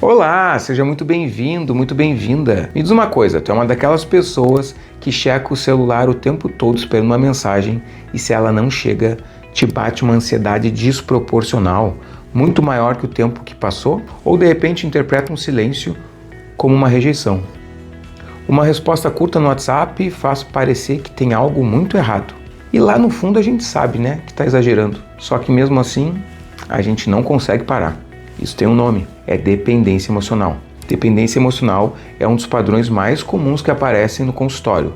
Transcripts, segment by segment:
Olá, seja muito bem-vindo, muito bem-vinda. Me diz uma coisa, tu é uma daquelas pessoas que checa o celular o tempo todo esperando uma mensagem e se ela não chega, te bate uma ansiedade desproporcional, muito maior que o tempo que passou? Ou de repente interpreta um silêncio como uma rejeição? Uma resposta curta no WhatsApp faz parecer que tem algo muito errado. E lá no fundo a gente sabe, né, que está exagerando. Só que mesmo assim, a gente não consegue parar. Isso tem um nome, é dependência emocional. Dependência emocional é um dos padrões mais comuns que aparecem no consultório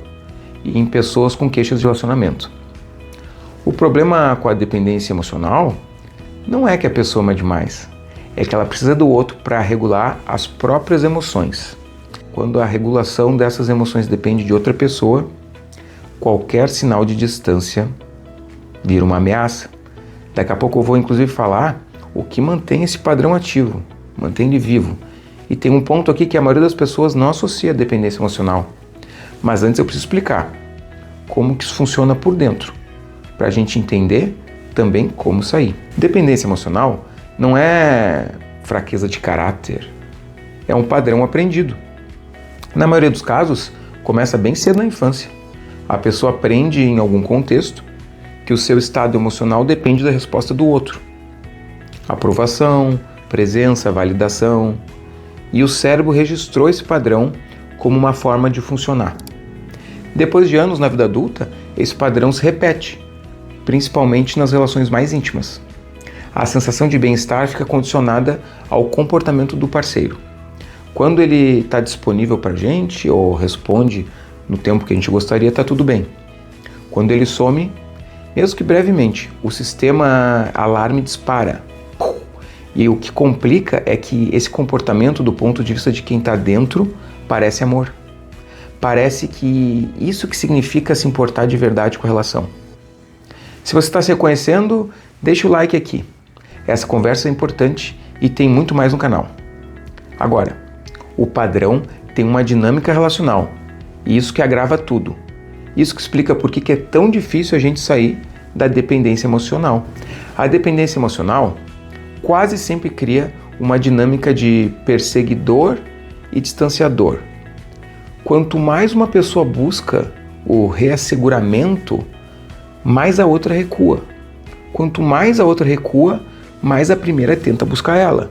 e em pessoas com queixas de relacionamento. O problema com a dependência emocional não é que a pessoa ama demais, é que ela precisa do outro para regular as próprias emoções. Quando a regulação dessas emoções depende de outra pessoa, qualquer sinal de distância vira uma ameaça. Daqui a pouco eu vou inclusive falar o que mantém esse padrão ativo, mantém ele vivo. E tem um ponto aqui que a maioria das pessoas não associa a dependência emocional. Mas antes eu preciso explicar como que isso funciona por dentro, para a gente entender também como sair. Dependência emocional não é fraqueza de caráter, é um padrão aprendido. Na maioria dos casos, começa bem cedo na infância. A pessoa aprende em algum contexto que o seu estado emocional depende da resposta do outro. Aprovação, presença, validação. E o cérebro registrou esse padrão como uma forma de funcionar. Depois de anos na vida adulta, esse padrão se repete, principalmente nas relações mais íntimas. A sensação de bem-estar fica condicionada ao comportamento do parceiro. Quando ele está disponível para a gente ou responde no tempo que a gente gostaria, está tudo bem. Quando ele some, mesmo que brevemente, o sistema alarme dispara. E o que complica é que esse comportamento, do ponto de vista de quem está dentro, parece amor. Parece que isso que significa se importar de verdade com a relação. Se você está se reconhecendo, deixa o like aqui. Essa conversa é importante e tem muito mais no canal. Agora, o padrão tem uma dinâmica relacional e isso que agrava tudo. Isso que explica por que é tão difícil a gente sair da dependência emocional. A dependência emocional quase sempre cria uma dinâmica de perseguidor e distanciador. Quanto mais uma pessoa busca o reasseguramento, mais a outra recua. Quanto mais a outra recua, mais a primeira tenta buscar ela.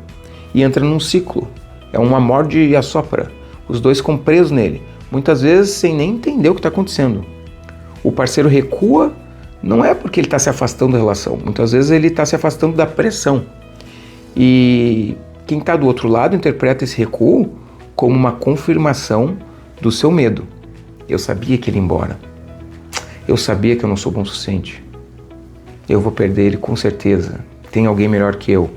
E entra num ciclo. É uma morde e assopra. Os dois ficam presos nele, muitas vezes sem nem entender o que está acontecendo. O parceiro recua não é porque ele está se afastando da relação, muitas vezes ele está se afastando da pressão. E quem está do outro lado interpreta esse recuo como uma confirmação do seu medo. Eu sabia que ele ia embora. Eu sabia que eu não sou bom o suficiente. Eu vou perder ele com certeza. Tem alguém melhor que eu.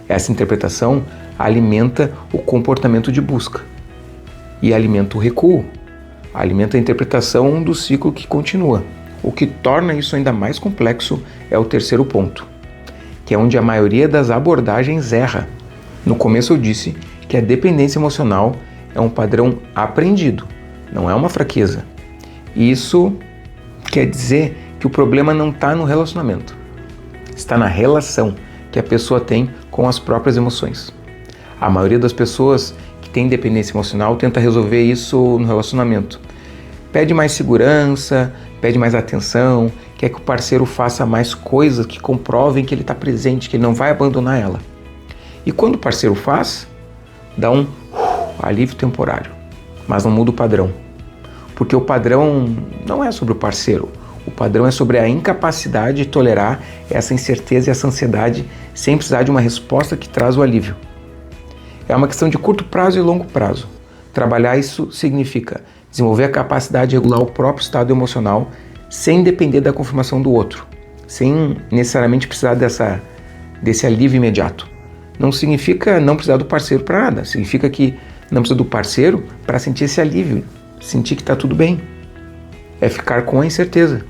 Essa interpretação alimenta o comportamento de busca e alimenta o recuo. Alimenta a interpretação do ciclo que continua. O que torna isso ainda mais complexo é o terceiro ponto, que é onde a maioria das abordagens erra. No começo eu disse que a dependência emocional é um padrão aprendido, não é uma fraqueza. E isso quer dizer que o problema não está no relacionamento, está na relação que a pessoa tem com as próprias emoções. A maioria das pessoas que tem dependência emocional tenta resolver isso no relacionamento. Pede mais segurança, pede mais atenção, quer que o parceiro faça mais coisas que comprovem que ele está presente, que ele não vai abandonar ela. E quando o parceiro faz, dá um alívio temporário, mas não muda o padrão. Porque o padrão não é sobre o parceiro, o padrão é sobre a incapacidade de tolerar essa incerteza e essa ansiedade sem precisar de uma resposta que traz o alívio. É uma questão de curto prazo e longo prazo. Trabalhar isso significa desenvolver a capacidade de regular o próprio estado emocional sem depender da confirmação do outro, sem necessariamente precisar desse alívio imediato. Não significa não precisar do parceiro para nada, significa que não precisa do parceiro para sentir esse alívio, sentir que está tudo bem. É ficar com a incerteza.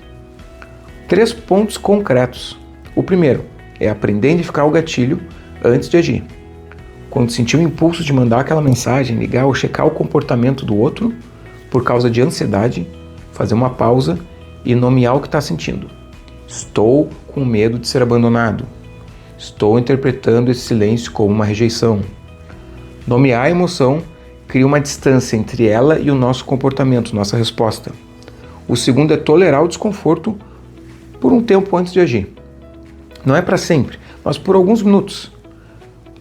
3 pontos concretos. O primeiro é aprender a identificar o gatilho antes de agir. Quando sentir o impulso de mandar aquela mensagem, ligar ou checar o comportamento do outro, por causa de ansiedade, fazer uma pausa e nomear o que está sentindo. Estou com medo de ser abandonado. Estou interpretando esse silêncio como uma rejeição. Nomear a emoção cria uma distância entre ela e o nosso comportamento, nossa resposta. O segundo é tolerar o desconforto por um tempo antes de agir. Não é para sempre, mas por alguns minutos.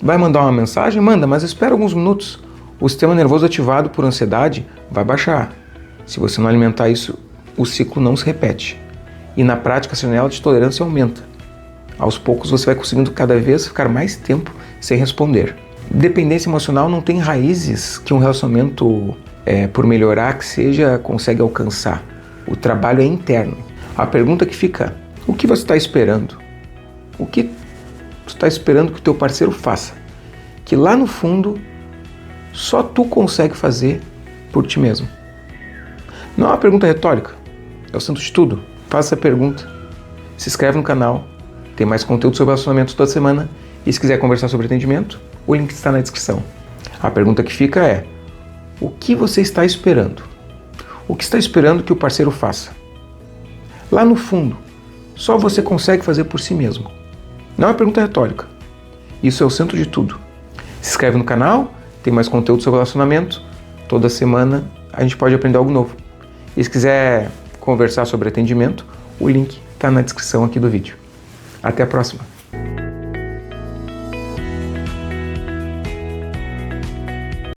Vai mandar uma mensagem? Manda, mas espera alguns minutos. O sistema nervoso ativado por ansiedade vai baixar. Se você não alimentar isso, o ciclo não se repete. E na prática, a janela de tolerância aumenta. Aos poucos você vai conseguindo cada vez ficar mais tempo sem responder. Dependência emocional não tem raízes que um relacionamento, por melhorar que seja, consegue alcançar. O trabalho é interno. A pergunta que fica, o que você está esperando? O que você está esperando que o teu parceiro faça? Que lá no fundo, só tu consegue fazer por ti mesmo. Não é uma pergunta retórica, é o centro de tudo. Faça essa pergunta, se inscreve no canal, tem mais conteúdo sobre relacionamentos toda semana e se quiser conversar sobre atendimento, o link está na descrição. A pergunta que fica é, o que você está esperando? O que está esperando que o parceiro faça? Lá no fundo, só você consegue fazer por si mesmo. Não é uma pergunta retórica, isso é o centro de tudo. Se inscreve no canal, tem mais conteúdo sobre relacionamento, toda semana a gente pode aprender algo novo. E se quiser conversar sobre atendimento, o link está na descrição aqui do vídeo. Até a próxima!